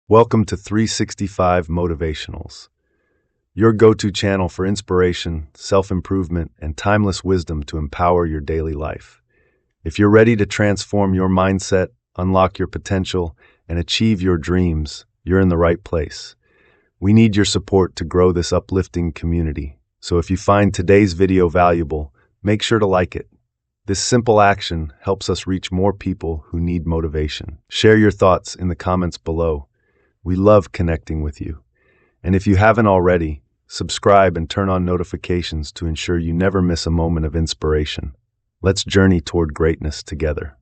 Welcome to 365 Motivationals, your go-to channel for inspiration, self-improvement, and timeless wisdom to empower your daily life. If you're ready to transform your mindset, unlock your potential, and achieve your dreams, you're in the right place. We need your support to grow this uplifting community. So if you find today's video valuable, make sure to like it. This simple action helps us reach more people who need motivation. Share your thoughts in the comments below. We love connecting with you. And if you haven't already, subscribe and turn on notifications to ensure you never miss a moment of inspiration. Let's journey toward greatness together.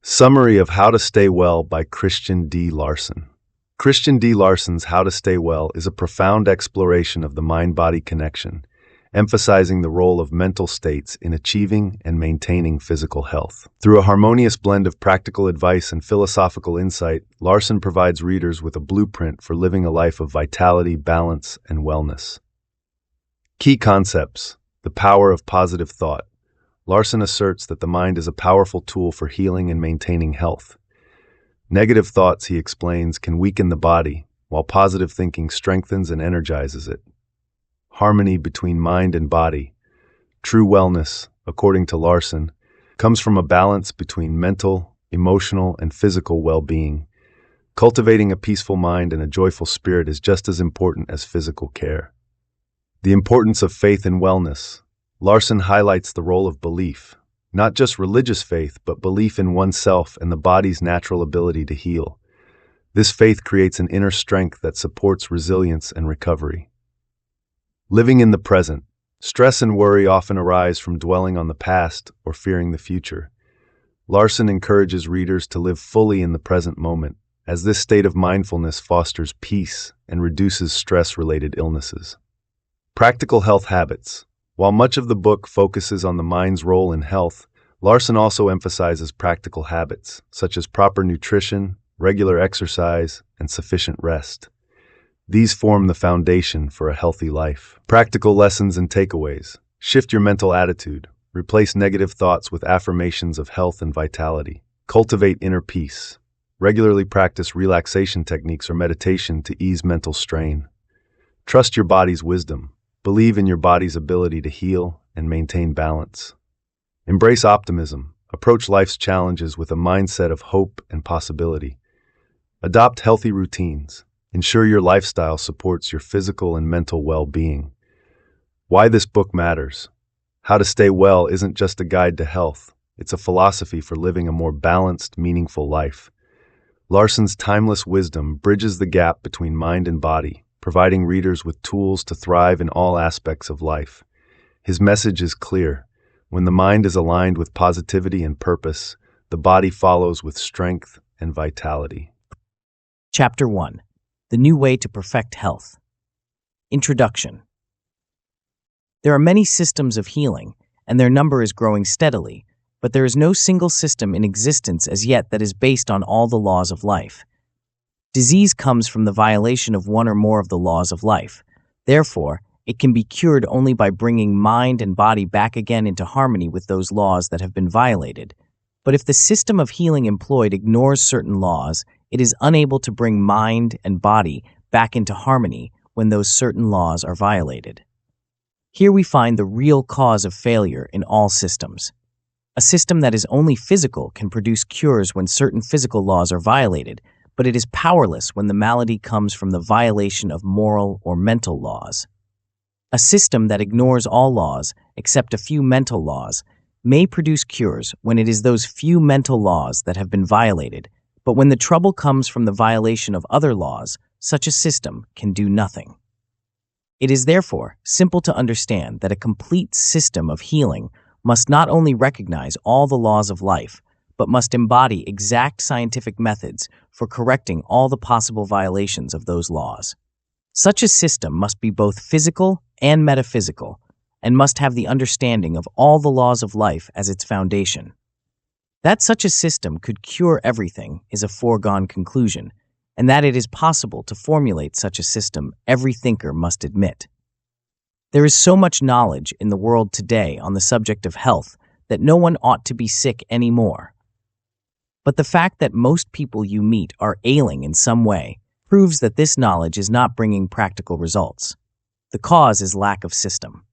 Summary of How to Stay Well by Christian D. Larson. Christian D. Larson's How to Stay Well is a profound exploration of the mind-body connection, emphasizing the role of mental states in achieving and maintaining physical health. Through a harmonious blend of practical advice and philosophical insight, Larson provides readers with a blueprint for living a life of vitality, balance, and wellness. Key concepts: the power of positive thought. Larson asserts that the mind is a powerful tool for healing and maintaining health. Negative thoughts, he explains, can weaken the body, while positive thinking strengthens and energizes it. Harmony between mind and body. True wellness, according to Larson, comes from a balance between mental, emotional, and physical well-being. Cultivating a peaceful mind and a joyful spirit is just as important as physical care. The importance of faith in wellness. Larson highlights the role of belief, not just religious faith, but belief in oneself and the body's natural ability to heal. This faith creates an inner strength that supports resilience and recovery. Living in the present. Stress and worry often arise from dwelling on the past or fearing the future. Larson encourages readers to live fully in the present moment, as this state of mindfulness fosters peace and reduces stress-related illnesses. Practical health habits. While much of the book focuses on the mind's role in health, Larson also emphasizes practical habits, such as proper nutrition, regular exercise, and sufficient rest. These form the foundation for a healthy life. Practical lessons and takeaways. Shift your mental attitude. Replace negative thoughts with affirmations of health and vitality. Cultivate inner peace. Regularly practice relaxation techniques or meditation to ease mental strain. Trust your body's wisdom. Believe in your body's ability to heal and maintain balance. Embrace optimism. Approach life's challenges with a mindset of hope and possibility. Adopt healthy routines. Ensure your lifestyle supports your physical and mental well-being. Why this book matters. How to Stay Well isn't just a guide to health. It's a philosophy for living a more balanced, meaningful life. Larson's timeless wisdom bridges the gap between mind and body, providing readers with tools to thrive in all aspects of life. His message is clear. When the mind is aligned with positivity and purpose, the body follows with strength and vitality. Chapter 1. The New Way to Perfect Health. Introduction. There are many systems of healing, and their number is growing steadily, but there is no single system in existence as yet that is based on all the laws of life. Disease comes from the violation of one or more of the laws of life. Therefore, it can be cured only by bringing mind and body back again into harmony with those laws that have been violated. But if the system of healing employed ignores certain laws, it is unable to bring mind and body back into harmony when those certain laws are violated. Here we find the real cause of failure in all systems. A system that is only physical can produce cures when certain physical laws are violated, but it is powerless when the malady comes from the violation of moral or mental laws. A system that ignores all laws, except a few mental laws, may produce cures when it is those few mental laws that have been violated, but when the trouble comes from the violation of other laws, such a system can do nothing. It is therefore simple to understand that a complete system of healing must not only recognize all the laws of life, but must embody exact scientific methods for correcting all the possible violations of those laws. Such a system must be both physical and metaphysical, and must have the understanding of all the laws of life as its foundation. That such a system could cure everything is a foregone conclusion, and that it is possible to formulate such a system, every thinker must admit. There is so much knowledge in the world today on the subject of health that no one ought to be sick anymore. But the fact that most people you meet are ailing in some way proves that this knowledge is not bringing practical results. The cause is lack of system.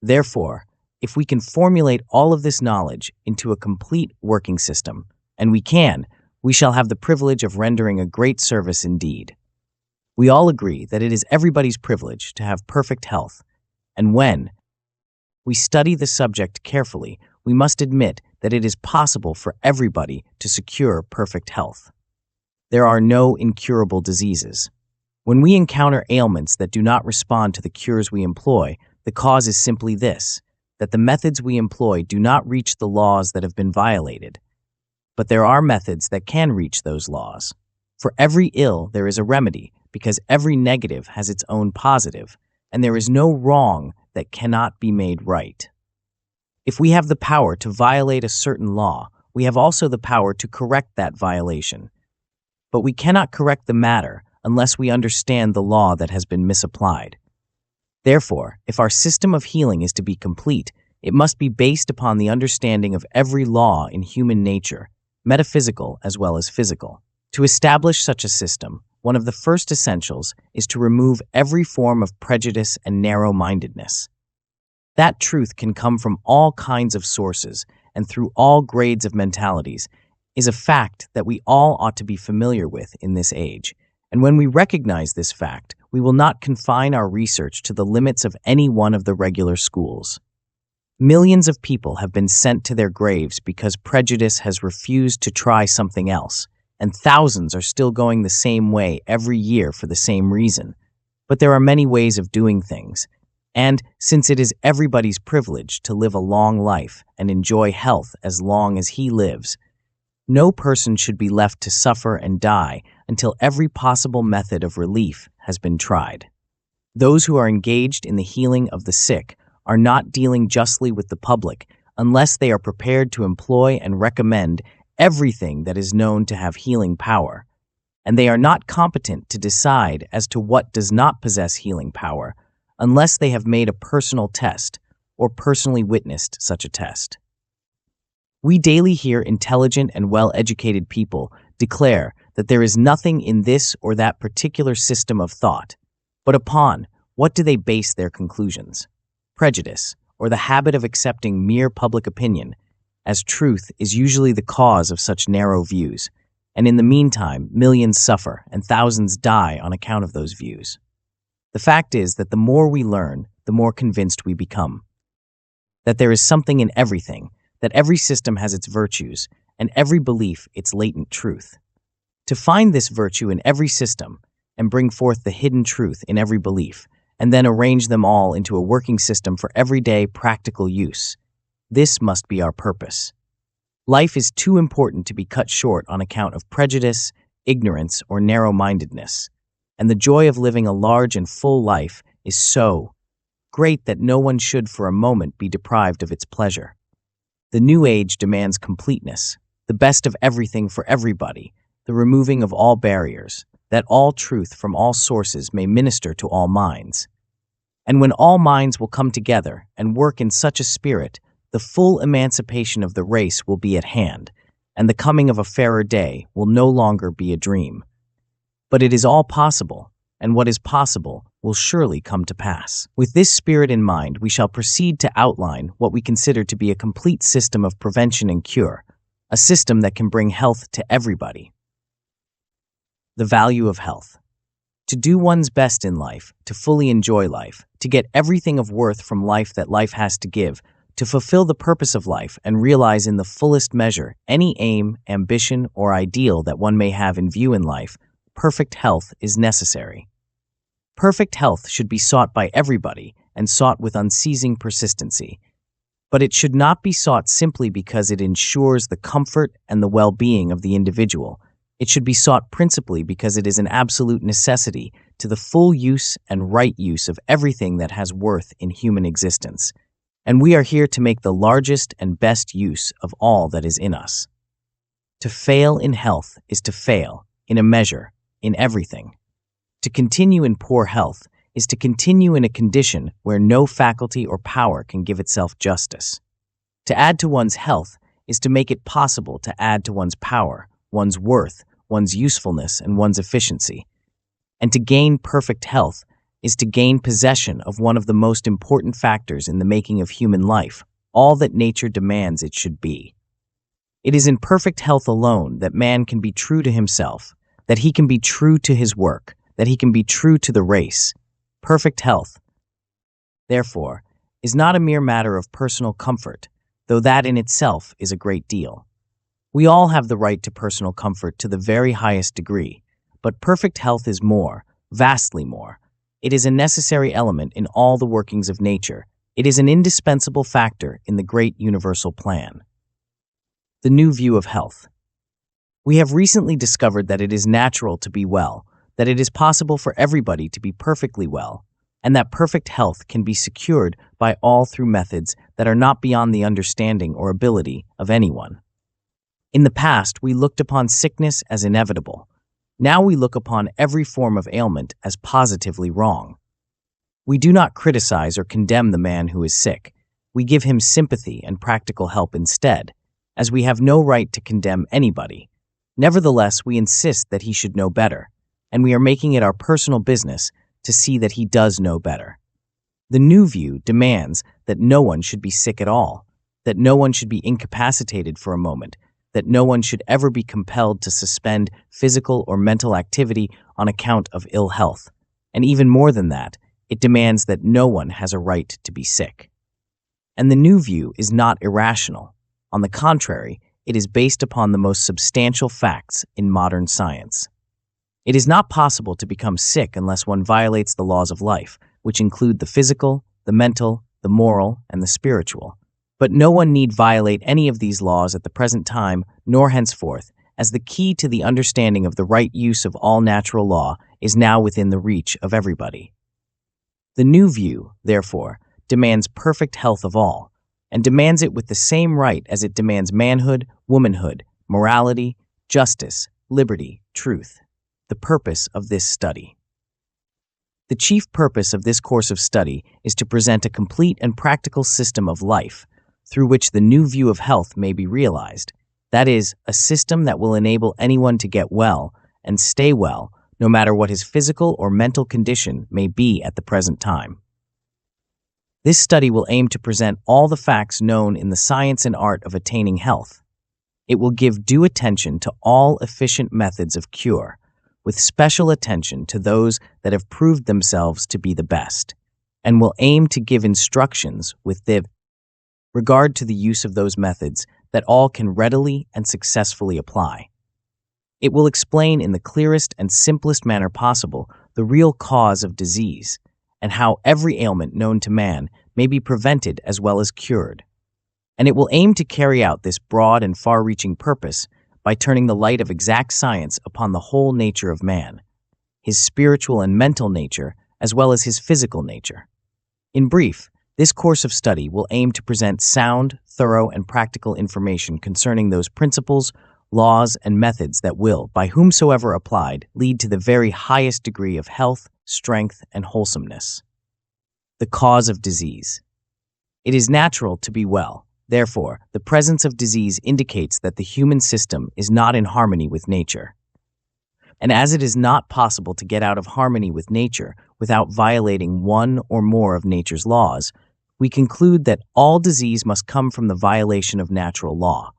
Therefore, if we can formulate all of this knowledge into a complete working system, and we shall have the privilege of rendering a great service indeed. We all agree that it is everybody's privilege to have perfect health, and when we study the subject carefully, we must admit that it is possible for everybody to secure perfect health. There are no incurable diseases. When we encounter ailments that do not respond to the cures we employ, the cause is simply this, that the methods we employ do not reach the laws that have been violated. But there are methods that can reach those laws. For every ill, there is a remedy, because every negative has its own positive, and there is no wrong that cannot be made right. If we have the power to violate a certain law, we have also the power to correct that violation. But we cannot correct the matter unless we understand the law that has been misapplied. Therefore, if our system of healing is to be complete, it must be based upon the understanding of every law in human nature, metaphysical as well as physical. To establish such a system, one of the first essentials is to remove every form of prejudice and narrow-mindedness. That truth can come from all kinds of sources and through all grades of mentalities is a fact that we all ought to be familiar with in this age. And when we recognize this fact, we will not confine our research to the limits of any one of the regular schools. Millions of people have been sent to their graves because prejudice has refused to try something else, and thousands are still going the same way every year for the same reason. But there are many ways of doing things, and since it is everybody's privilege to live a long life and enjoy health as long as he lives, no person should be left to suffer and die until every possible method of relief has been tried. Those who are engaged in the healing of the sick are not dealing justly with the public unless they are prepared to employ and recommend everything that is known to have healing power, and they are not competent to decide as to what does not possess healing power unless they have made a personal test or personally witnessed such a test. We daily hear intelligent and well-educated people declare that there is nothing in this or that particular system of thought, but upon what do they base their conclusions? Prejudice, or the habit of accepting mere public opinion, as truth is usually the cause of such narrow views, and in the meantime millions suffer and thousands die on account of those views. The fact is that the more we learn, the more convinced we become. That there is something in everything, that every system has its virtues, and every belief its latent truth. To find this virtue in every system, and bring forth the hidden truth in every belief, and then arrange them all into a working system for everyday practical use, this must be our purpose. Life is too important to be cut short on account of prejudice, ignorance, or narrow-mindedness, and the joy of living a large and full life is so great that no one should for a moment be deprived of its pleasure. The new age demands completeness, the best of everything for everybody, the removing of all barriers, that all truth from all sources may minister to all minds. And when all minds will come together and work in such a spirit, the full emancipation of the race will be at hand, and the coming of a fairer day will no longer be a dream. But it is all possible, and what is possible will surely come to pass. With this spirit in mind, we shall proceed to outline what we consider to be a complete system of prevention and cure, a system that can bring health to everybody. The value of health. To do one's best in life, to fully enjoy life, to get everything of worth from life that life has to give, to fulfill the purpose of life and realize in the fullest measure any aim, ambition, or ideal that one may have in view in life, perfect health is necessary. Perfect health should be sought by everybody and sought with unceasing persistency. But it should not be sought simply because it ensures the comfort and the well-being of the individual. It should be sought principally because it is an absolute necessity to the full use and right use of everything that has worth in human existence. And we are here to make the largest and best use of all that is in us. To fail in health is to fail, in a measure, in everything. To continue in poor health is to continue in a condition where no faculty or power can give itself justice. To add to one's health is to make it possible to add to one's power, one's worth, one's usefulness, and one's efficiency. And to gain perfect health is to gain possession of one of the most important factors in the making of human life, all that nature demands it should be. It is in perfect health alone that man can be true to himself, that he can be true to his work, that he can be true to the race. Perfect health, therefore, is not a mere matter of personal comfort, though that in itself is a great deal. We all have the right to personal comfort to the very highest degree, but perfect health is more, vastly more. It is a necessary element in all the workings of nature. It is an indispensable factor in the great universal plan. The new view of health. We have recently discovered that it is natural to be well, that it is possible for everybody to be perfectly well, and that perfect health can be secured by all through methods that are not beyond the understanding or ability of anyone. In the past, we looked upon sickness as inevitable. Now we look upon every form of ailment as positively wrong. We do not criticize or condemn the man who is sick. We give him sympathy and practical help instead, as we have no right to condemn anybody. Nevertheless, we insist that he should know better, and we are making it our personal business to see that he does know better. The new view demands that no one should be sick at all, that no one should be incapacitated for a moment, that no one should ever be compelled to suspend physical or mental activity on account of ill health. And even more than that, it demands that no one has a right to be sick. And the new view is not irrational. On the contrary, it is based upon the most substantial facts in modern science. It is not possible to become sick unless one violates the laws of life, which include the physical, the mental, the moral, and the spiritual. But no one need violate any of these laws at the present time, nor henceforth, as the key to the understanding of the right use of all natural law is now within the reach of everybody. The new view, therefore, demands perfect health of all, and demands it with the same right as it demands manhood, womanhood, morality, justice, liberty, truth. The purpose of this study. The chief purpose of this course of study is to present a complete and practical system of life through which the new view of health may be realized. That is, a system that will enable anyone to get well and stay well, no matter what his physical or mental condition may be at the present time. This study will aim to present all the facts known in the science and art of attaining health. It will give due attention to all efficient methods of cure, with special attention to those that have proved themselves to be the best, and will aim to give instructions with regard to the use of those methods that all can readily and successfully apply. It will explain in the clearest and simplest manner possible the real cause of disease, and how every ailment known to man may be prevented as well as cured. And it will aim to carry out this broad and far-reaching purpose by turning the light of exact science upon the whole nature of man, his spiritual and mental nature, as well as his physical nature. In brief, this course of study will aim to present sound, thorough, and practical information concerning those principles, laws, and methods that will, by whomsoever applied, lead to the very highest degree of health, strength, and wholesomeness. The cause of disease. It is natural to be well. Therefore, the presence of disease indicates that the human system is not in harmony with nature. And as it is not possible to get out of harmony with nature without violating one or more of nature's laws, we conclude that all disease must come from the violation of natural law.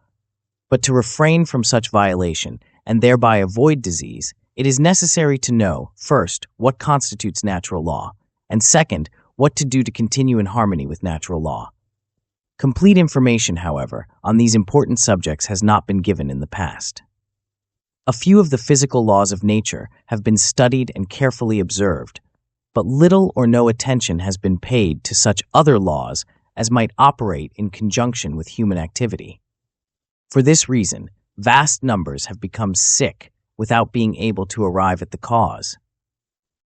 But to refrain from such violation and thereby avoid disease, it is necessary to know, first, what constitutes natural law, and second, what to do to continue in harmony with natural law. Complete information, however, on these important subjects has not been given in the past. A few of the physical laws of nature have been studied and carefully observed, but little or no attention has been paid to such other laws as might operate in conjunction with human activity. For this reason, vast numbers have become sick without being able to arrive at the cause.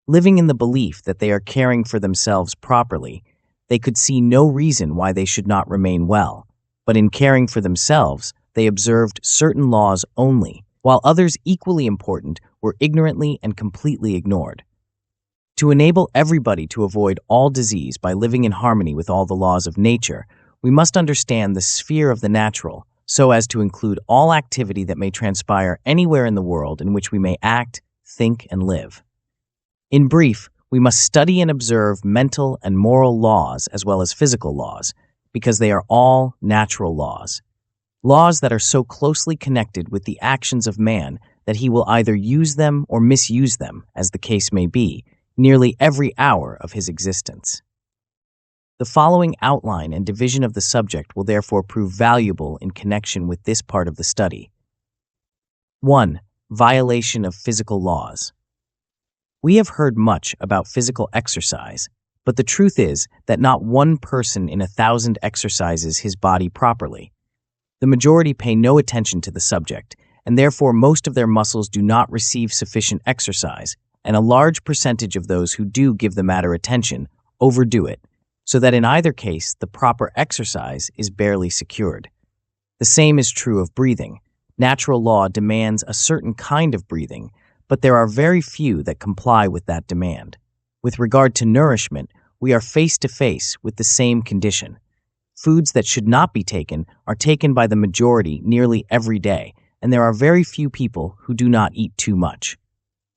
Living in the belief that they are caring for themselves properly, they could see no reason why they should not remain well, but in caring for themselves, they observed certain laws only, while others equally important were ignorantly and completely ignored. To enable everybody to avoid all disease by living in harmony with all the laws of nature, we must understand the sphere of the natural, so as to include all activity that may transpire anywhere in the world in which we may act, think, and live. In brief, we must study and observe mental and moral laws as well as physical laws, because they are all natural laws. Laws that are so closely connected with the actions of man that he will either use them or misuse them, as the case may be, nearly every hour of his existence. The following outline and division of the subject will therefore prove valuable in connection with this part of the study. 1. Violation of physical laws. We have heard much about physical exercise, but the truth is that not one person in 1,000 exercises his body properly. The majority pay no attention to the subject, and therefore most of their muscles do not receive sufficient exercise, and a large percentage of those who do give the matter attention overdo it, so that in either case the proper exercise is barely secured. The same is true of breathing. Natural law demands a certain kind of breathing, but there are very few that comply with that demand. With regard to nourishment, we are face to face with the same condition. Foods that should not be taken are taken by the majority nearly every day, and there are very few people who do not eat too much.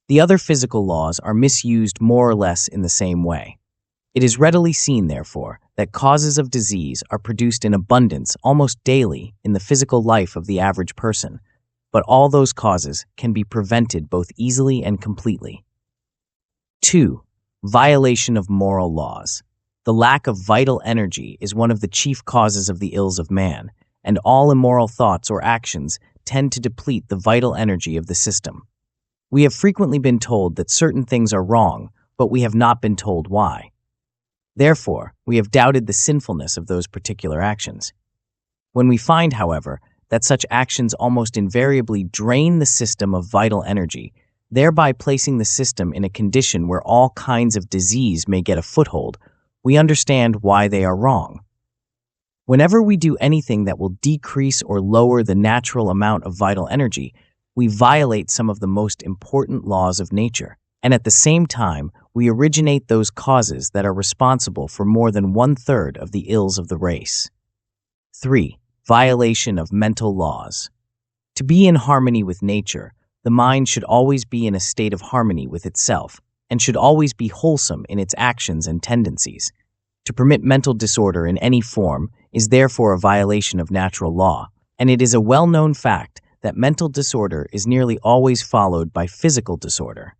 The other physical laws are misused more or less in the same way. It is readily seen, therefore, that causes of disease are produced in abundance almost daily in the physical life of the average person, but all those causes can be prevented both easily and completely. 2. Violation of moral laws. The lack of vital energy is one of the chief causes of the ills of man, and all immoral thoughts or actions tend to deplete the vital energy of the system. We have frequently been told that certain things are wrong, but we have not been told why. Therefore, we have doubted the sinfulness of those particular actions. When we find, however, that such actions almost invariably drain the system of vital energy, thereby placing the system in a condition where all kinds of disease may get a foothold, we understand why they are wrong. Whenever we do anything that will decrease or lower the natural amount of vital energy, we violate some of the most important laws of nature, and at the same time, we originate those causes that are responsible for more than 1/3 of the ills of the race. 3. Violation of mental laws. To be in harmony with nature, the mind should always be in a state of harmony with itself, and should always be wholesome in its actions and tendencies. To permit mental disorder in any form is therefore a violation of natural law, and it is a well-known fact that mental disorder is nearly always followed by physical disorder.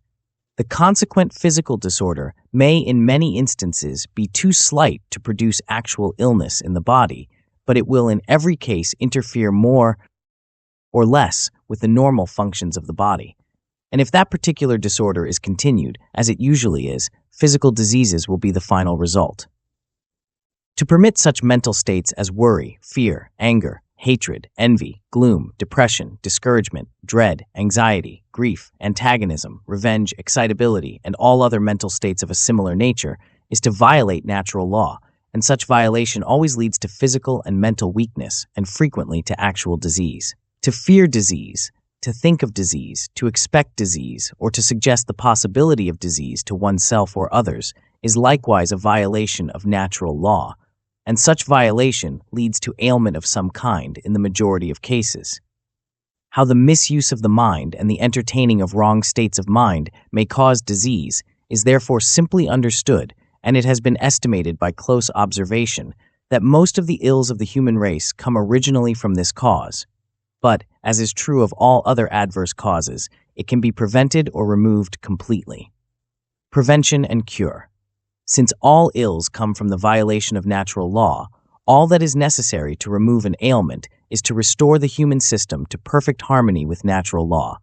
The consequent physical disorder may in many instances be too slight to produce actual illness in the body, but it will in every case interfere more or less with the normal functions of the body. And if that particular disorder is continued, as it usually is, physical diseases will be the final result. To permit such mental states as worry, fear, anger, hatred, envy, gloom, depression, discouragement, dread, anxiety, grief, antagonism, revenge, excitability, and all other mental states of a similar nature is to violate natural law, and such violation always leads to physical and mental weakness, and frequently to actual disease. To fear disease, to think of disease, to expect disease, or to suggest the possibility of disease to oneself or others is likewise a violation of natural law, and such violation leads to ailment of some kind in the majority of cases. How the misuse of the mind and the entertaining of wrong states of mind may cause disease is therefore simply understood, and it has been estimated by close observation that most of the ills of the human race come originally from this cause. But, as is true of all other adverse causes, it can be prevented or removed completely. Prevention and cure. Since all ills come from the violation of natural law, all that is necessary to remove an ailment is to restore the human system to perfect harmony with natural law.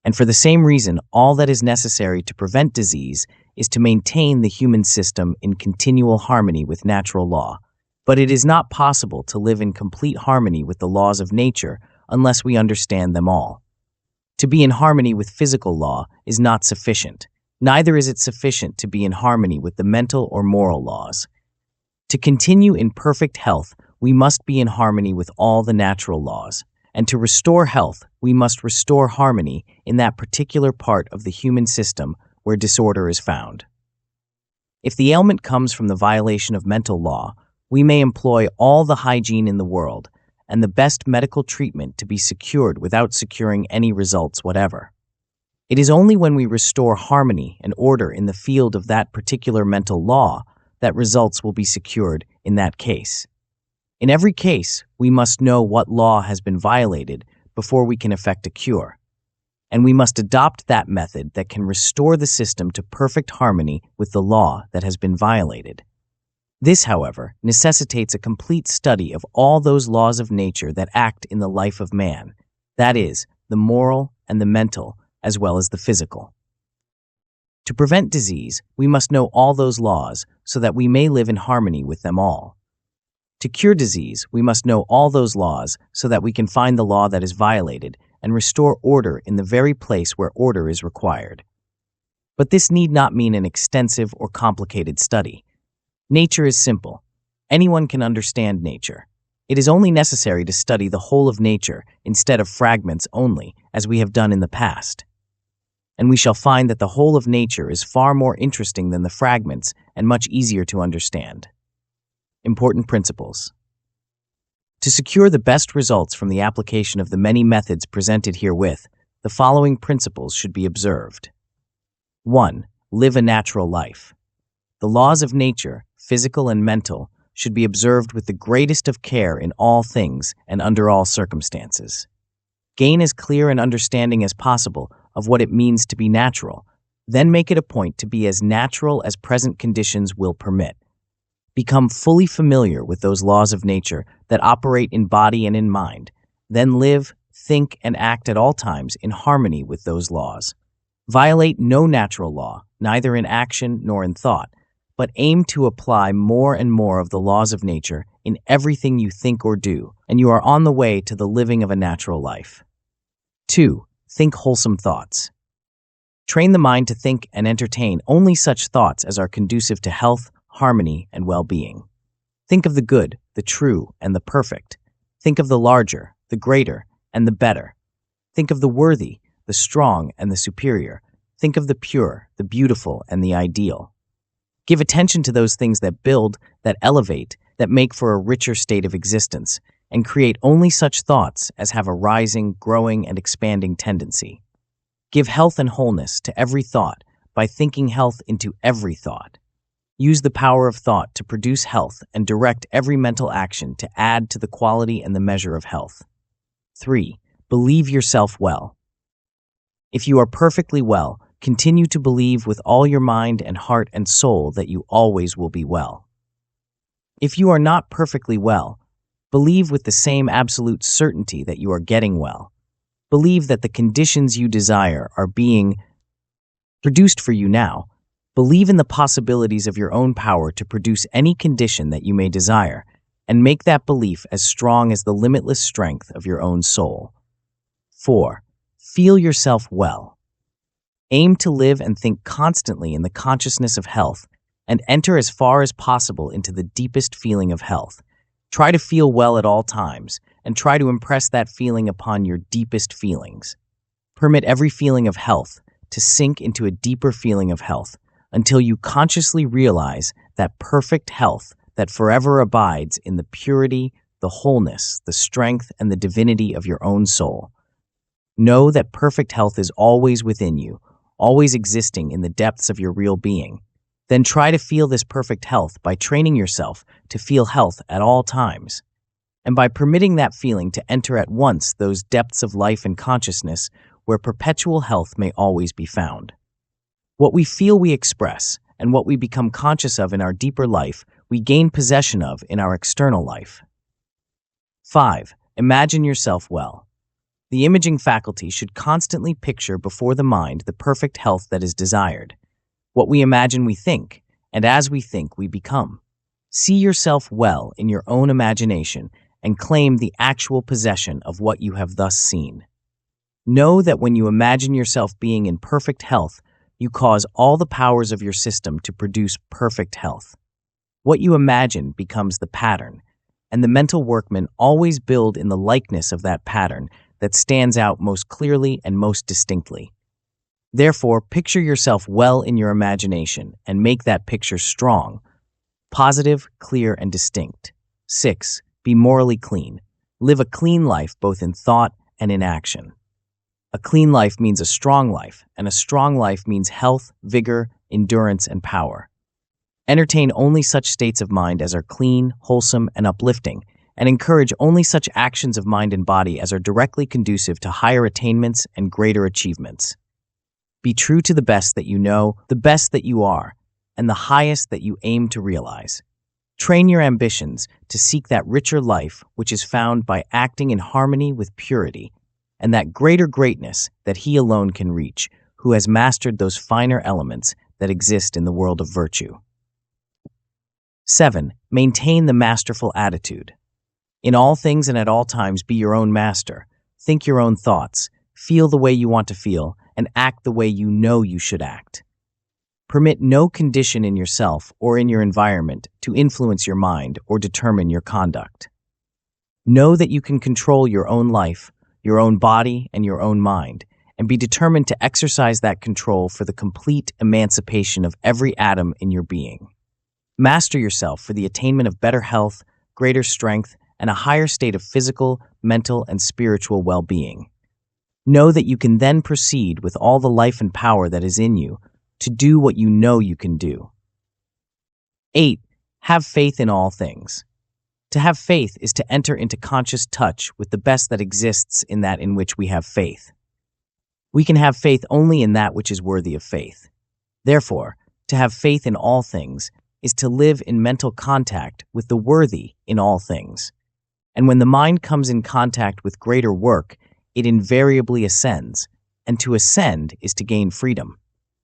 And for the same reason, all that is necessary to prevent disease is to maintain the human system in continual harmony with natural law. But it is not possible to live in complete harmony with the laws of nature unless we understand them all. To be in harmony with physical law is not sufficient. Neither is it sufficient to be in harmony with the mental or moral laws. To continue in perfect health, we must be in harmony with all the natural laws, and to restore health, we must restore harmony in that particular part of the human system where disorder is found. If the ailment comes from the violation of mental law, we may employ all the hygiene in the world, and the best medical treatment to be secured without securing any results whatever. It is only when we restore harmony and order in the field of that particular mental law that results will be secured in that case. In every case, we must know what law has been violated before we can effect a cure, and we must adopt that method that can restore the system to perfect harmony with the law that has been violated. This, however, necessitates a complete study of all those laws of nature that act in the life of man, that is, the moral and the mental, as well as the physical. To prevent disease, we must know all those laws so that we may live in harmony with them all. To cure disease, we must know all those laws so that we can find the law that is violated and restore order in the very place where order is required. But this need not mean an extensive or complicated study. Nature is simple. Anyone can understand nature. It is only necessary to study the whole of nature instead of fragments only, as we have done in the past. And we shall find that the whole of nature is far more interesting than the fragments and much easier to understand. Important principles. To secure the best results from the application of the many methods presented herewith, the following principles should be observed. 1. Live a natural life. The laws of nature, physical and mental, should be observed with the greatest of care in all things and under all circumstances. Gain as clear an understanding as possible of what it means to be natural, then make it a point to be as natural as present conditions will permit. Become fully familiar with those laws of nature that operate in body and in mind, then live, think, and act at all times in harmony with those laws. Violate no natural law, neither in action nor in thought, but aim to apply more and more of the laws of nature in everything you think or do, and you are on the way to the living of a natural life. 2. Think wholesome thoughts. Train the mind to think and entertain only such thoughts as are conducive to health, harmony, and well-being. Think of the good, the true, and the perfect. Think of the larger, the greater, and the better. Think of the worthy, the strong, and the superior. Think of the pure, the beautiful, and the ideal. Give attention to those things that build, that elevate, that make for a richer state of existence, and create only such thoughts as have a rising, growing, and expanding tendency. Give health and wholeness to every thought by thinking health into every thought. Use the power of thought to produce health and direct every mental action to add to the quality and the measure of health. 3. Believe yourself well. If you are perfectly well, continue to believe with all your mind and heart and soul that you always will be well. If you are not perfectly well, believe with the same absolute certainty that you are getting well. Believe that the conditions you desire are being produced for you now. Believe in the possibilities of your own power to produce any condition that you may desire, and make that belief as strong as the limitless strength of your own soul. 4. Feel yourself well. Aim to live and think constantly in the consciousness of health, and enter as far as possible into the deepest feeling of health. Try to feel well at all times, and try to impress that feeling upon your deepest feelings. Permit every feeling of health to sink into a deeper feeling of health, until you consciously realize that perfect health that forever abides in the purity, the wholeness, the strength, and the divinity of your own soul. Know that perfect health is always within you, always existing in the depths of your real being. Then try to feel this perfect health by training yourself to feel health at all times, and by permitting that feeling to enter at once those depths of life and consciousness where perpetual health may always be found. What we feel we express, and what we become conscious of in our deeper life, we gain possession of in our external life. 5. Imagine yourself well. The imaging faculty should constantly picture before the mind the perfect health that is desired. What we imagine we think, and as we think we become. See yourself well in your own imagination and claim the actual possession of what you have thus seen. Know that when you imagine yourself being in perfect health, you cause all the powers of your system to produce perfect health. What you imagine becomes the pattern, and the mental workmen always build in the likeness of that pattern that stands out most clearly and most distinctly. Therefore, picture yourself well in your imagination and make that picture strong, positive, clear, and distinct. 6. Be morally clean. Live a clean life both in thought and in action. A clean life means a strong life, and a strong life means health, vigor, endurance, and power. Entertain only such states of mind as are clean, wholesome, and uplifting, and encourage only such actions of mind and body as are directly conducive to higher attainments and greater achievements. Be true to the best that you know, the best that you are, and the highest that you aim to realize. Train your ambitions to seek that richer life which is found by acting in harmony with purity, and that greater greatness that he alone can reach, who has mastered those finer elements that exist in the world of virtue. 7. Maintain the masterful attitude. In all things and at all times be your own master. Think your own thoughts, feel the way you want to feel, and act the way you know you should act. Permit no condition in yourself or in your environment to influence your mind or determine your conduct. Know that you can control your own life, your own body, and your own mind, and be determined to exercise that control for the complete emancipation of every atom in your being. Master yourself for the attainment of better health, greater strength, and a higher state of physical, mental, and spiritual well-being. Know that you can then proceed with all the life and power that is in you to do what you know you can do. 8. Have faith in all things. To have faith is to enter into conscious touch with the best that exists in that in which we have faith. We can have faith only in that which is worthy of faith. Therefore, to have faith in all things is to live in mental contact with the worthy in all things. And when the mind comes in contact with greater work, it invariably ascends, and to ascend is to gain freedom.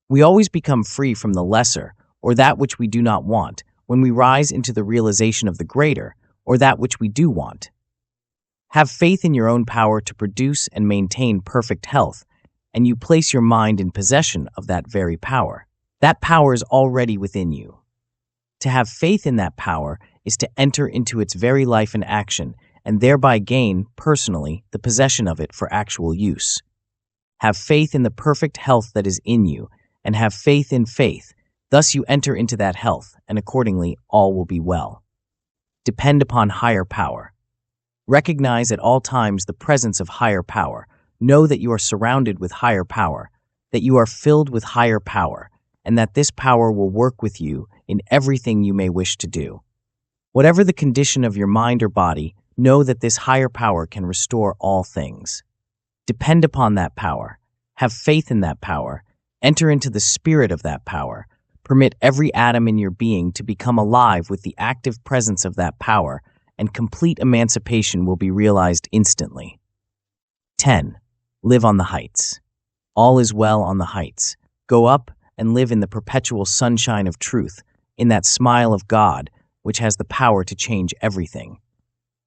We always become free from the lesser, or that which we do not want, when we rise into the realization of the greater, or that which we do want. Have faith in your own power to produce and maintain perfect health, and you place your mind in possession of that very power. That power is already within you. To have faith in that power is to enter into its very life and action, and thereby gain, personally, the possession of it for actual use. Have faith in the perfect health that is in you, and have faith in faith. Thus you enter into that health, and accordingly all will be well. Depend upon higher power. Recognize at all times the presence of higher power. Know that you are surrounded with higher power, that you are filled with higher power, and that this power will work with you in everything you may wish to do. Whatever the condition of your mind or body, know that this higher power can restore all things. Depend upon that power. Have faith in that power. Enter into the spirit of that power. Permit every atom in your being to become alive with the active presence of that power, and complete emancipation will be realized instantly. 10. Live on the heights. All is well on the heights. Go up and live in the perpetual sunshine of truth, in that smile of God, which has the power to change everything.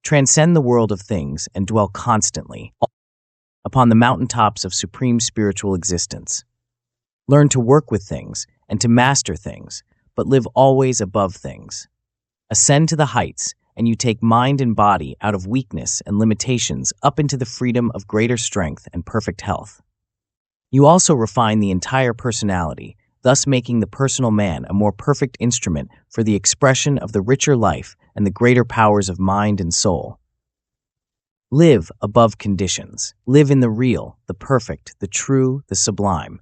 Transcend the world of things and dwell constantly upon the mountaintops of supreme spiritual existence. Learn to work with things and to master things, but live always above things. Ascend to the heights, and you take mind and body out of weakness and limitations up into the freedom of greater strength and perfect health. You also refine the entire personality, thus making the personal man a more perfect instrument for the expression of the richer life and the greater powers of mind and soul. Live above conditions. Live in the real, the perfect, the true, the sublime.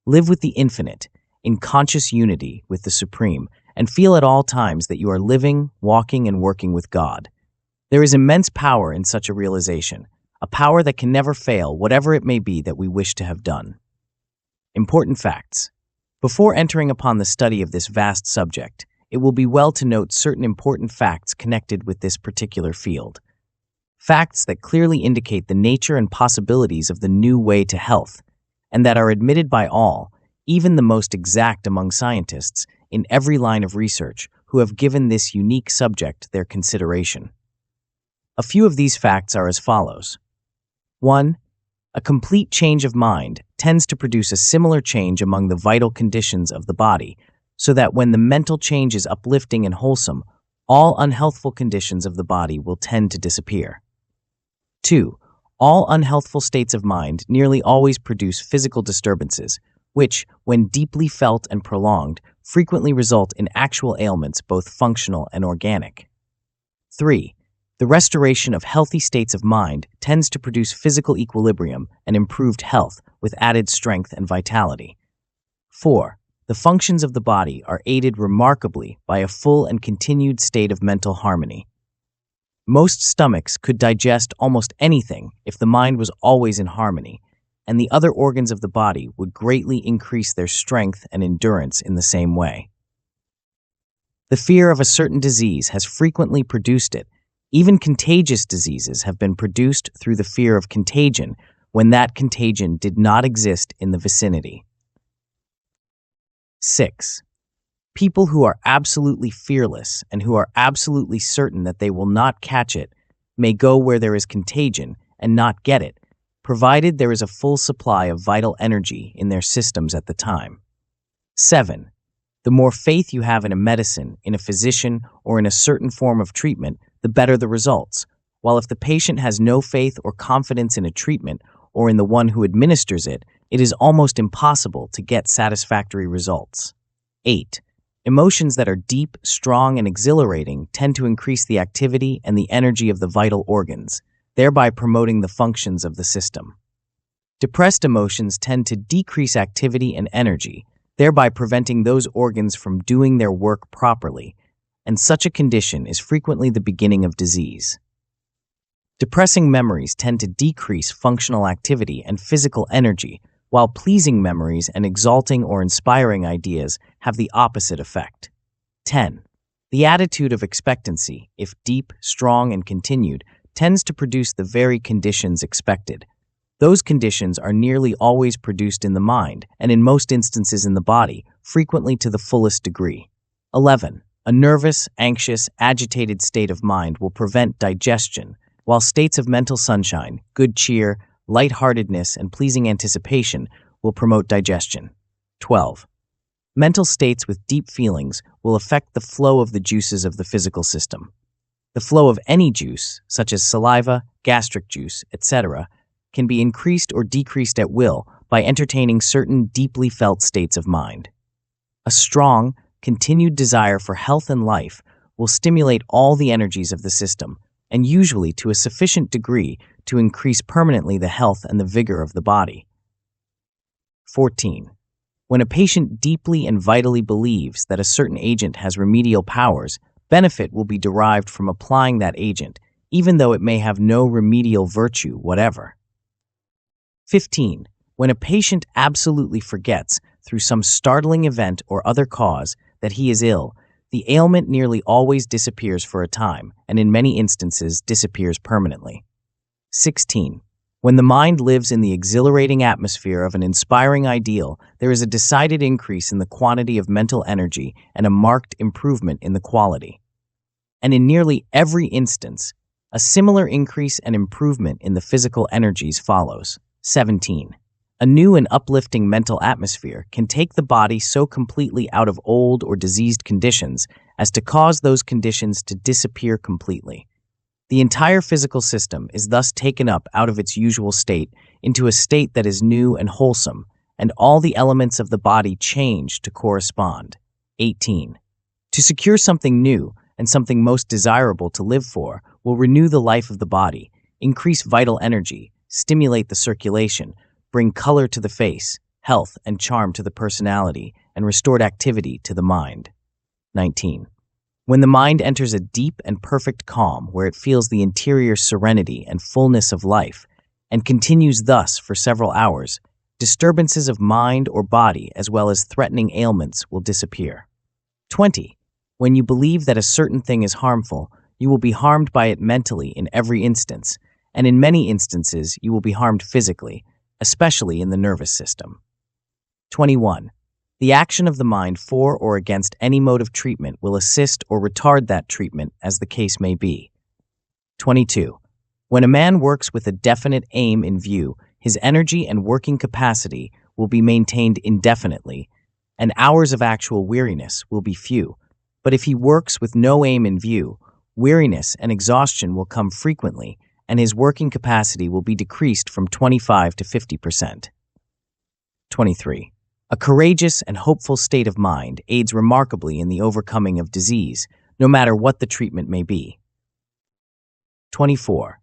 Live with the infinite, in conscious unity with the supreme, and feel at all times that you are living, walking, and working with God. There is immense power in such a realization, a power that can never fail, whatever it may be that we wish to have done. Important facts. Before entering upon the study of this vast subject, it will be well to note certain important facts connected with this particular field. Facts that clearly indicate the nature and possibilities of the new way to health, and that are admitted by all, even the most exact among scientists, in every line of research, who have given this unique subject their consideration. A few of these facts are as follows. 1. A complete change of mind tends to produce a similar change among the vital conditions of the body, so that when the mental change is uplifting and wholesome, all unhealthful conditions of the body will tend to disappear. 2. All unhealthful states of mind nearly always produce physical disturbances, which, when deeply felt and prolonged, frequently result in actual ailments both functional and organic. 3. The restoration of healthy states of mind tends to produce physical equilibrium and improved health with added strength and vitality. 4. The functions of the body are aided remarkably by a full and continued state of mental harmony. Most stomachs could digest almost anything if the mind was always in harmony, and the other organs of the body would greatly increase their strength and endurance in the same way. The fear of a certain disease has frequently produced it. Even contagious diseases have been produced through the fear of contagion when that contagion did not exist in the vicinity. 6. People who are absolutely fearless and who are absolutely certain that they will not catch it may go where there is contagion and not get it, provided there is a full supply of vital energy in their systems at the time. 7. The more faith you have in a medicine, in a physician, or in a certain form of treatment, the better the results, while if the patient has no faith or confidence in a treatment or in the one who administers it, it is almost impossible to get satisfactory results. 8. Emotions that are deep, strong, and exhilarating tend to increase the activity and the energy of the vital organs, thereby promoting the functions of the system. Depressed emotions tend to decrease activity and energy, thereby preventing those organs from doing their work properly, and such a condition is frequently the beginning of disease. Depressing memories tend to decrease functional activity and physical energy, while pleasing memories and exalting or inspiring ideas have the opposite effect. 10. The attitude of expectancy, if deep, strong, and continued, tends to produce the very conditions expected. Those conditions are nearly always produced in the mind, and in most instances in the body, frequently to the fullest degree. 11. A nervous, anxious, agitated state of mind will prevent digestion, while states of mental sunshine, good cheer, lightheartedness, and pleasing anticipation will promote digestion. 12. Mental states with deep feelings will affect the flow of the juices of the physical system. The flow of any juice, such as saliva, gastric juice, etc., can be increased or decreased at will by entertaining certain deeply felt states of mind. A strong, continued desire for health and life will stimulate all the energies of the system, and usually to a sufficient degree to increase permanently the health and the vigor of the body. 14. When a patient deeply and vitally believes that a certain agent has remedial powers, benefit will be derived from applying that agent, even though it may have no remedial virtue whatever. 15. When a patient absolutely forgets, through some startling event or other cause, that he is ill, the ailment nearly always disappears for a time, and in many instances disappears permanently. 16. When the mind lives in the exhilarating atmosphere of an inspiring ideal, there is a decided increase in the quantity of mental energy and a marked improvement in the quality. And in nearly every instance, a similar increase and improvement in the physical energies follows. 17. A new and uplifting mental atmosphere can take the body so completely out of old or diseased conditions as to cause those conditions to disappear completely. The entire physical system is thus taken up out of its usual state into a state that is new and wholesome, and all the elements of the body change to correspond. 18. To secure something new and something most desirable to live for will renew the life of the body, increase vital energy, stimulate the circulation, bring color to the face, health and charm to the personality, and restored activity to the mind. 19. When the mind enters a deep and perfect calm where it feels the interior serenity and fullness of life, and continues thus for several hours, disturbances of mind or body as well as threatening ailments will disappear. 20. When you believe that a certain thing is harmful, you will be harmed by it mentally in every instance, and in many instances you will be harmed physically, especially in the nervous system. 21. The action of the mind for or against any mode of treatment will assist or retard that treatment as the case may be. 22. When a man works with a definite aim in view, his energy and working capacity will be maintained indefinitely, and hours of actual weariness will be few. But if he works with no aim in view, weariness and exhaustion will come frequently, and his working capacity will be decreased from 25 to 50%. 23. A courageous and hopeful state of mind aids remarkably in the overcoming of disease, no matter what the treatment may be. 24.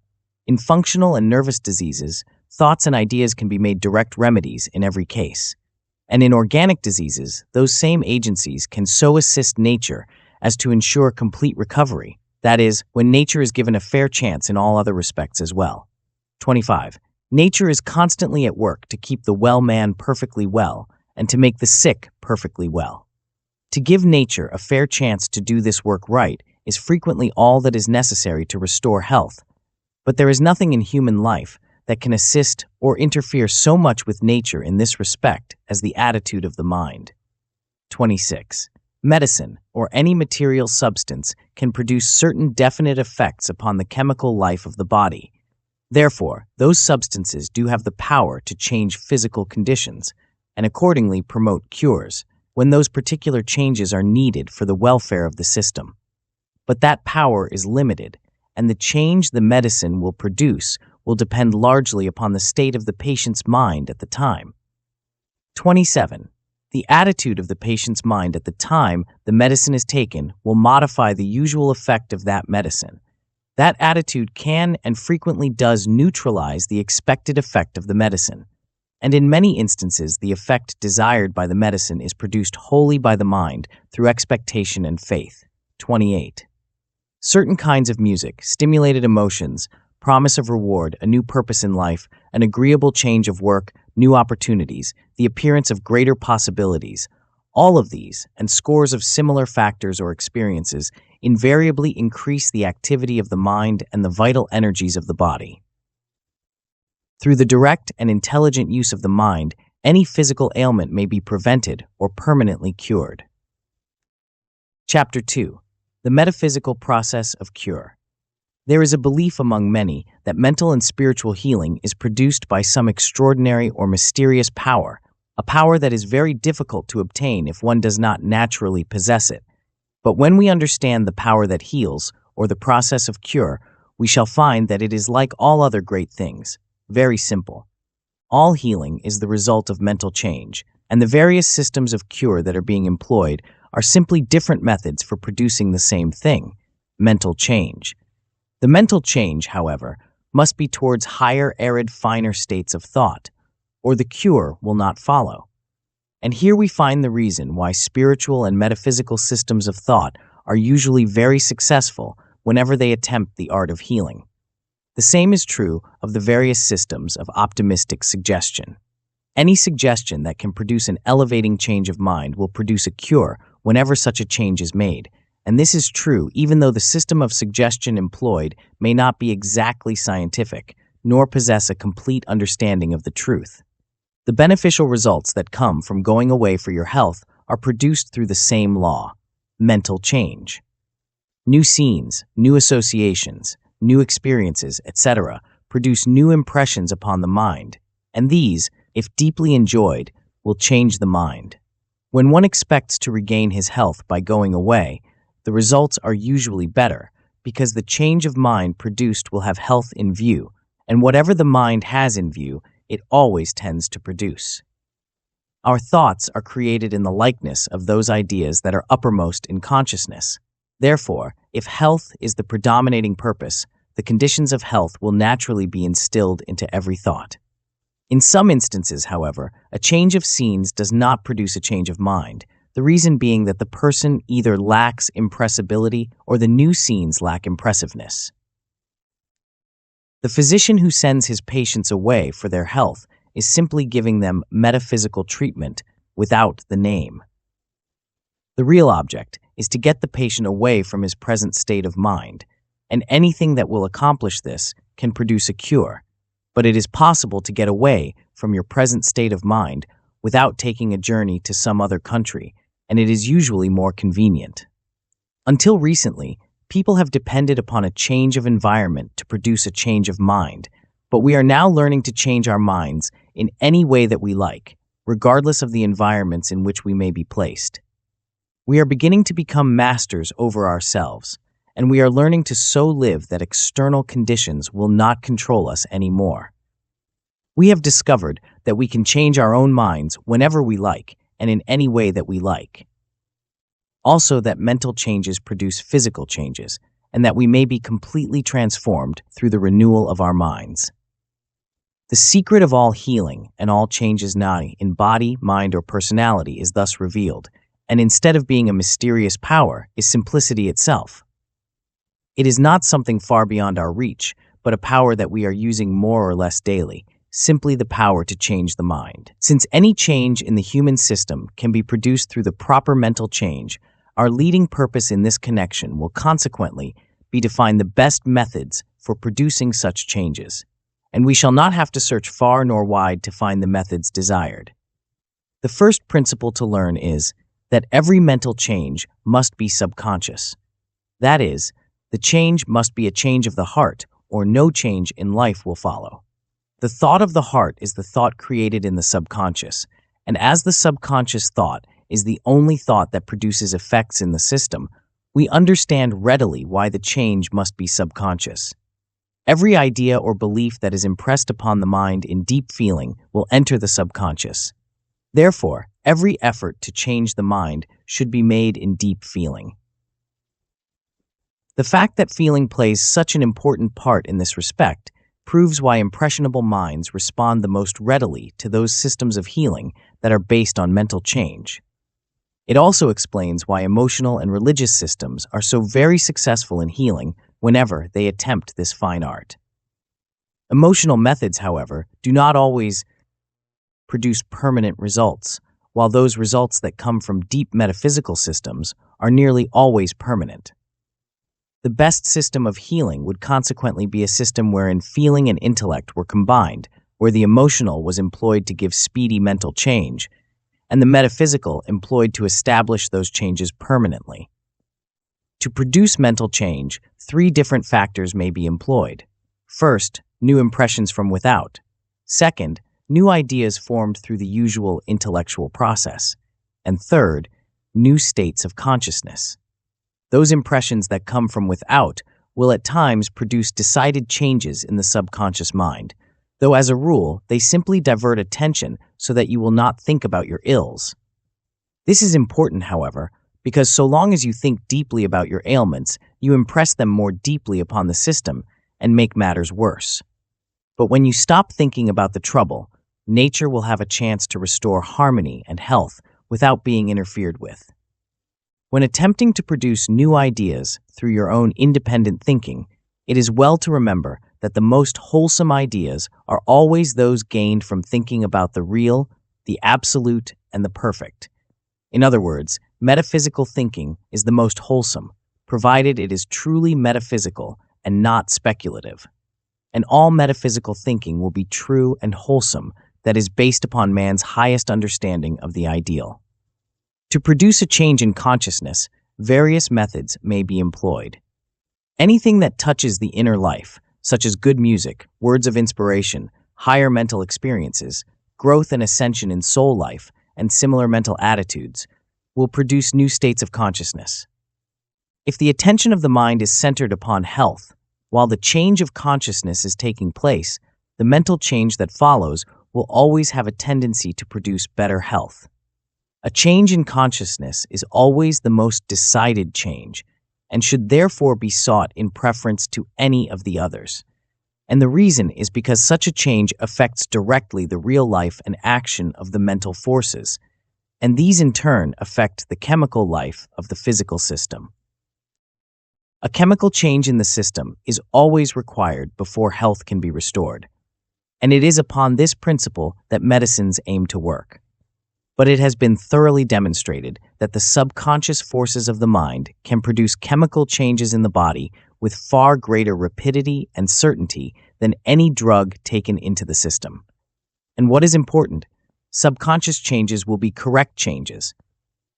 In functional and nervous diseases, thoughts and ideas can be made direct remedies in every case. And in organic diseases, those same agencies can so assist nature as to ensure complete recovery, that is, when nature is given a fair chance in all other respects as well. 25. Nature is constantly at work to keep the well man perfectly well and to make the sick perfectly well. To give nature a fair chance to do this work right is frequently all that is necessary to restore health, but there is nothing in human life that can assist or interfere so much with nature in this respect as the attitude of the mind. 26. Medicine, or any material substance, can produce certain definite effects upon the chemical life of the body. Therefore, those substances do have the power to change physical conditions and accordingly promote cures when those particular changes are needed for the welfare of the system. But that power is limited, and the change the medicine will produce will depend largely upon the state of the patient's mind at the time. 27. The attitude of the patient's mind at the time the medicine is taken will modify the usual effect of that medicine. That attitude can and frequently does neutralize the expected effect of the medicine, and in many instances the effect desired by the medicine is produced wholly by the mind through expectation and faith. 28. Certain kinds of music, stimulated emotions, promise of reward, a new purpose in life, an agreeable change of work, new opportunities, the appearance of greater possibilities, all of these, and scores of similar factors or experiences, invariably increase the activity of the mind and the vital energies of the body. Through the direct and intelligent use of the mind, any physical ailment may be prevented or permanently cured. Chapter 2. The metaphysical process of cure. There is a belief among many that mental and spiritual healing is produced by some extraordinary or mysterious power, a power that is very difficult to obtain if one does not naturally possess it. But when we understand the power that heals, or the process of cure, we shall find that it is like all other great things, very simple. All healing is the result of mental change, and the various systems of cure that are being employed are simply different methods for producing the same thing, mental change. The mental change, however, must be towards higher, arid, finer states of thought, or the cure will not follow. And here we find the reason why spiritual and metaphysical systems of thought are usually very successful whenever they attempt the art of healing. The same is true of the various systems of optimistic suggestion. Any suggestion that can produce an elevating change of mind will produce a cure whenever such a change is made, and this is true even though the system of suggestion employed may not be exactly scientific, nor possess a complete understanding of the truth. The beneficial results that come from going away for your health are produced through the same law, mental change. New scenes, new associations, new experiences, etc., produce new impressions upon the mind, and these, if deeply enjoyed, will change the mind. When one expects to regain his health by going away, the results are usually better, because the change of mind produced will have health in view, and whatever the mind has in view, it always tends to produce. Our thoughts are created in the likeness of those ideas that are uppermost in consciousness. Therefore, if health is the predominating purpose, the conditions of health will naturally be instilled into every thought. In some instances, however, a change of scenes does not produce a change of mind, the reason being that the person either lacks impressibility or the new scenes lack impressiveness. The physician who sends his patients away for their health is simply giving them metaphysical treatment without the name. The real object is to get the patient away from his present state of mind, and anything that will accomplish this can produce a cure. But it is possible to get away from your present state of mind without taking a journey to some other country, and it is usually more convenient. Until recently, people have depended upon a change of environment to produce a change of mind, but we are now learning to change our minds in any way that we like, regardless of the environments in which we may be placed. We are beginning to become masters over ourselves, and we are learning to so live that external conditions will not control us anymore. We have discovered that we can change our own minds whenever we like and in any way that we like. Also, that mental changes produce physical changes, and that we may be completely transformed through the renewal of our minds. The secret of all healing and all changes in body, mind, or personality is thus revealed, and instead of being a mysterious power, is simplicity itself. It is not something far beyond our reach, but a power that we are using more or less daily, simply the power to change the mind. Since any change in the human system can be produced through the proper mental change, our leading purpose in this connection will consequently be to find the best methods for producing such changes, and we shall not have to search far nor wide to find the methods desired. The first principle to learn is that every mental change must be subconscious. That is, the change must be a change of the heart, or no change in life will follow. The thought of the heart is the thought created in the subconscious, and as the subconscious thought is the only thought that produces effects in the system, we understand readily why the change must be subconscious. Every idea or belief that is impressed upon the mind in deep feeling will enter the subconscious. Therefore, every effort to change the mind should be made in deep feeling. The fact that feeling plays such an important part in this respect proves why impressionable minds respond the most readily to those systems of healing that are based on mental change. It also explains why emotional and religious systems are so very successful in healing whenever they attempt this fine art. Emotional methods, however, do not always produce permanent results, while those results that come from deep metaphysical systems are nearly always permanent. The best system of healing would consequently be a system wherein feeling and intellect were combined, where the emotional was employed to give speedy mental change, and the metaphysical employed to establish those changes permanently. To produce mental change, 3 different factors may be employed. First, new impressions from without. Second, new ideas formed through the usual intellectual process. And third, new states of consciousness. Those impressions that come from without will at times produce decided changes in the subconscious mind, though as a rule, they simply divert attention so that you will not think about your ills. This is important, however, because so long as you think deeply about your ailments, you impress them more deeply upon the system and make matters worse. But when you stop thinking about the trouble, nature will have a chance to restore harmony and health without being interfered with. When attempting to produce new ideas through your own independent thinking, it is well to remember that the most wholesome ideas are always those gained from thinking about the real, the absolute, and the perfect. In other words, metaphysical thinking is the most wholesome, provided it is truly metaphysical and not speculative. And all metaphysical thinking will be true and wholesome that is based upon man's highest understanding of the ideal. To produce a change in consciousness, various methods may be employed. Anything that touches the inner life, such as good music, words of inspiration, higher mental experiences, growth and ascension in soul life, and similar mental attitudes, will produce new states of consciousness. If the attention of the mind is centered upon health, while the change of consciousness is taking place, the mental change that follows will always have a tendency to produce better health. A change in consciousness is always the most decided change, and should therefore be sought in preference to any of the others. And the reason is because such a change affects directly the real life and action of the mental forces, and these in turn affect the chemical life of the physical system. A chemical change in the system is always required before health can be restored, and it is upon this principle that medicines aim to work. But it has been thoroughly demonstrated that the subconscious forces of the mind can produce chemical changes in the body with far greater rapidity and certainty than any drug taken into the system. And what is important, subconscious changes will be correct changes,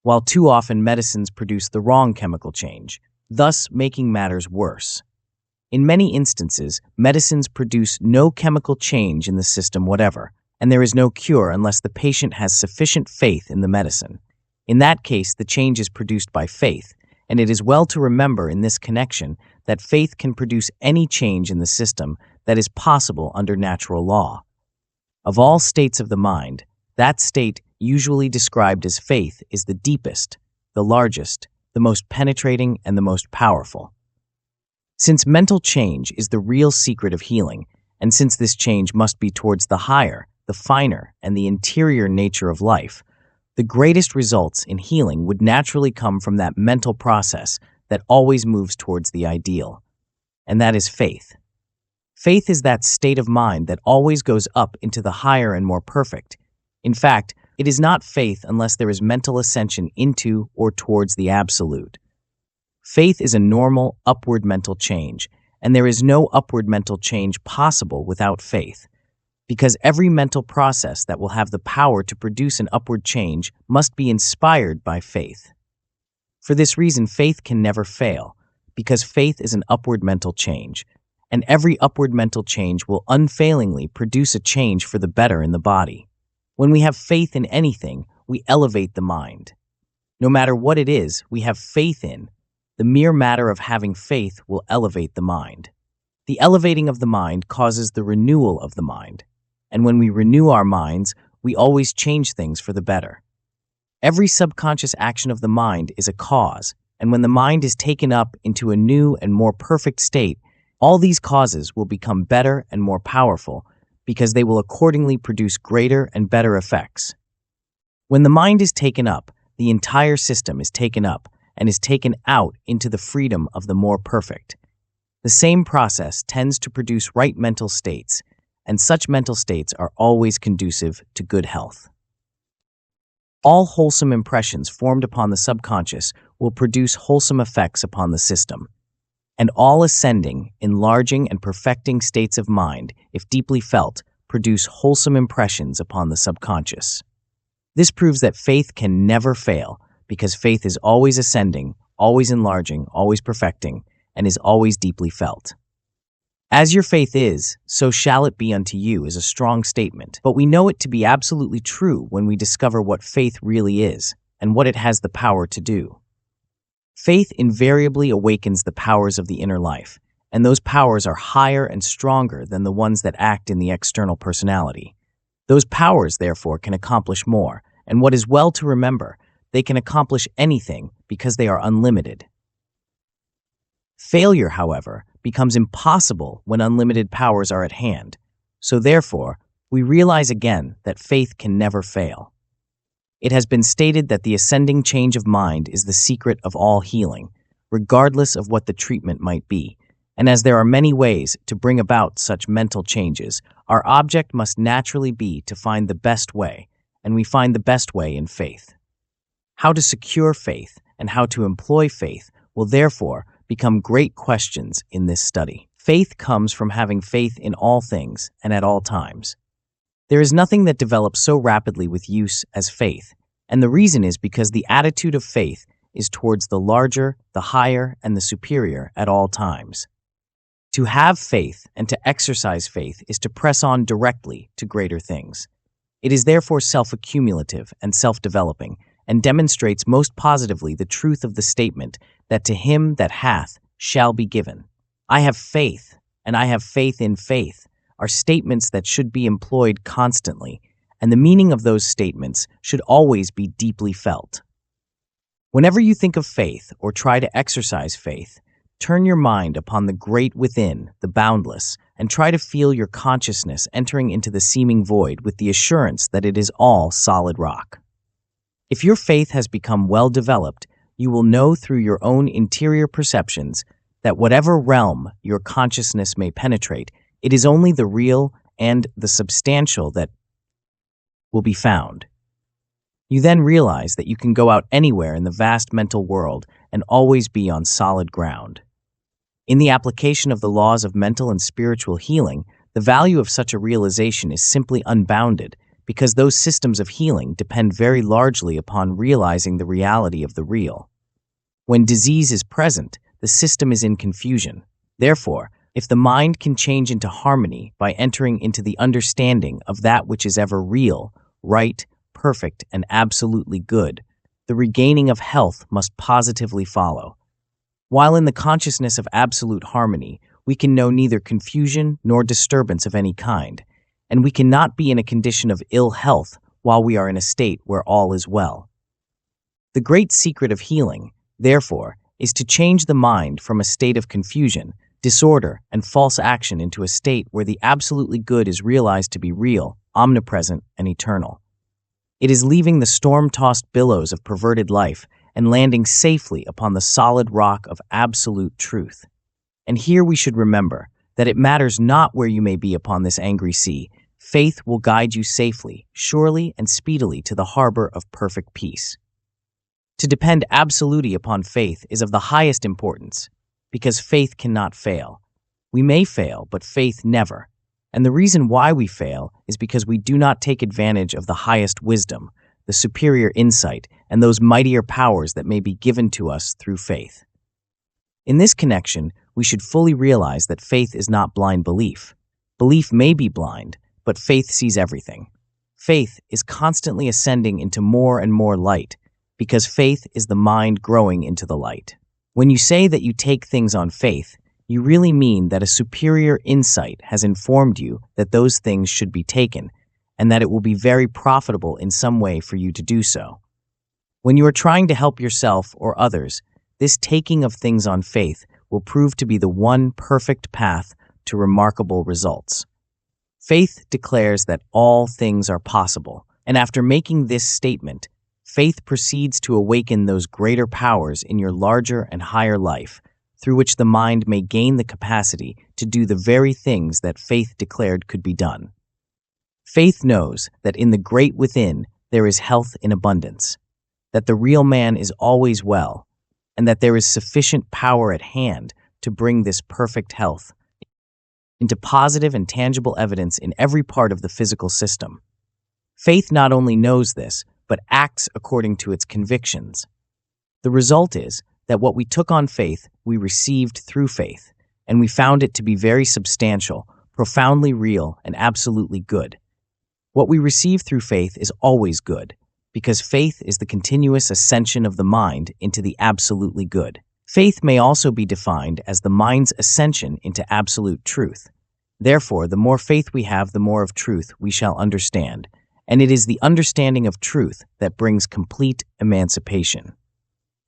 while too often medicines produce the wrong chemical change, thus making matters worse. In many instances, medicines produce no chemical change in the system whatever, and there is no cure unless the patient has sufficient faith in the medicine. In that case, the change is produced by faith, and it is well to remember in this connection that faith can produce any change in the system that is possible under natural law. Of all states of the mind, that state usually described as faith is the deepest, the largest, the most penetrating, and the most powerful. Since mental change is the real secret of healing, and since this change must be towards the higher, the finer, and the interior nature of life, the greatest results in healing would naturally come from that mental process that always moves towards the ideal, and that is faith. Faith is that state of mind that always goes up into the higher and more perfect. In fact, it is not faith unless there is mental ascension into or towards the absolute. Faith is a normal, upward mental change, and there is no upward mental change possible without faith, because every mental process that will have the power to produce an upward change must be inspired by faith. For this reason, faith can never fail, because faith is an upward mental change, and every upward mental change will unfailingly produce a change for the better in the body. When we have faith in anything, we elevate the mind. No matter what it is we have faith in, the mere matter of having faith will elevate the mind. The elevating of the mind causes the renewal of the mind, and when we renew our minds, we always change things for the better. Every subconscious action of the mind is a cause, and when the mind is taken up into a new and more perfect state, all these causes will become better and more powerful because they will accordingly produce greater and better effects. When the mind is taken up, the entire system is taken up and is taken out into the freedom of the more perfect. The same process tends to produce right mental states, and such mental states are always conducive to good health. All wholesome impressions formed upon the subconscious will produce wholesome effects upon the system, and all ascending, enlarging, and perfecting states of mind, if deeply felt, produce wholesome impressions upon the subconscious. This proves that faith can never fail, because faith is always ascending, always enlarging, always perfecting, and is always deeply felt. As your faith is, so shall it be unto you is a strong statement, but we know it to be absolutely true when we discover what faith really is and what it has the power to do. Faith invariably awakens the powers of the inner life, and those powers are higher and stronger than the ones that act in the external personality. Those powers, therefore, can accomplish more, and what is well to remember, they can accomplish anything because they are unlimited. Failure, however, becomes impossible when unlimited powers are at hand, so therefore, we realize again that faith can never fail. It has been stated that the ascending change of mind is the secret of all healing, regardless of what the treatment might be, and as there are many ways to bring about such mental changes, our object must naturally be to find the best way, and we find the best way in faith. How to secure faith and how to employ faith will therefore become great questions in this study. Faith comes from having faith in all things and at all times. There is nothing that develops so rapidly with use as faith, and the reason is because the attitude of faith is towards the larger, the higher, and the superior at all times. To have faith and to exercise faith is to press on directly to greater things. It is therefore self-accumulative and self-developing, and demonstrates most positively the truth of the statement that to him that hath shall be given. I have faith, and I have faith in faith, are statements that should be employed constantly, and the meaning of those statements should always be deeply felt. Whenever you think of faith or try to exercise faith, turn your mind upon the great within, the boundless, and try to feel your consciousness entering into the seeming void with the assurance that it is all solid rock. If your faith has become well developed, you will know through your own interior perceptions that whatever realm your consciousness may penetrate, it is only the real and the substantial that will be found. You then realize that you can go out anywhere in the vast mental world and always be on solid ground. In the application of the laws of mental and spiritual healing, the value of such a realization is simply unbounded, because those systems of healing depend very largely upon realizing the reality of the real. When disease is present, the system is in confusion. Therefore, if the mind can change into harmony by entering into the understanding of that which is ever real, right, perfect, and absolutely good, the regaining of health must positively follow. While in the consciousness of absolute harmony, we can know neither confusion nor disturbance of any kind, and we cannot be in a condition of ill health while we are in a state where all is well. The great secret of healing, therefore, is to change the mind from a state of confusion disorder, and false action into a state where the absolutely good is realized to be real, omnipresent, and eternal. It is leaving the storm-tossed billows of perverted life and landing safely upon the solid rock of absolute truth. And here we should remember that it matters not where you may be upon this angry sea. Faith will guide you safely, surely, and speedily to the harbor of perfect peace. To depend absolutely upon faith is of the highest importance, because faith cannot fail. We may fail, but faith never. And the reason why we fail is because we do not take advantage of the highest wisdom, the superior insight, and those mightier powers that may be given to us through faith. In this connection, we should fully realize that faith is not blind belief. Belief may be blind, but faith sees everything. Faith is constantly ascending into more and more light, because faith is the mind growing into the light. When you say that you take things on faith, you really mean that a superior insight has informed you that those things should be taken, and that it will be very profitable in some way for you to do so. When you are trying to help yourself or others, this taking of things on faith will prove to be the one perfect path to remarkable results. Faith declares that all things are possible, and after making this statement, faith proceeds to awaken those greater powers in your larger and higher life, through which the mind may gain the capacity to do the very things that faith declared could be done. Faith knows that in the great within there is health in abundance, that the real man is always well, and that there is sufficient power at hand to bring this perfect health into positive and tangible evidence in every part of the physical system. Faith not only knows this, but acts according to its convictions. The result is that what we took on faith, we received through faith, and we found it to be very substantial, profoundly real, and absolutely good. What we receive through faith is always good, because faith is the continuous ascension of the mind into the absolutely good. Faith may also be defined as the mind's ascension into absolute truth. Therefore, the more faith we have, the more of truth we shall understand, and it is the understanding of truth that brings complete emancipation.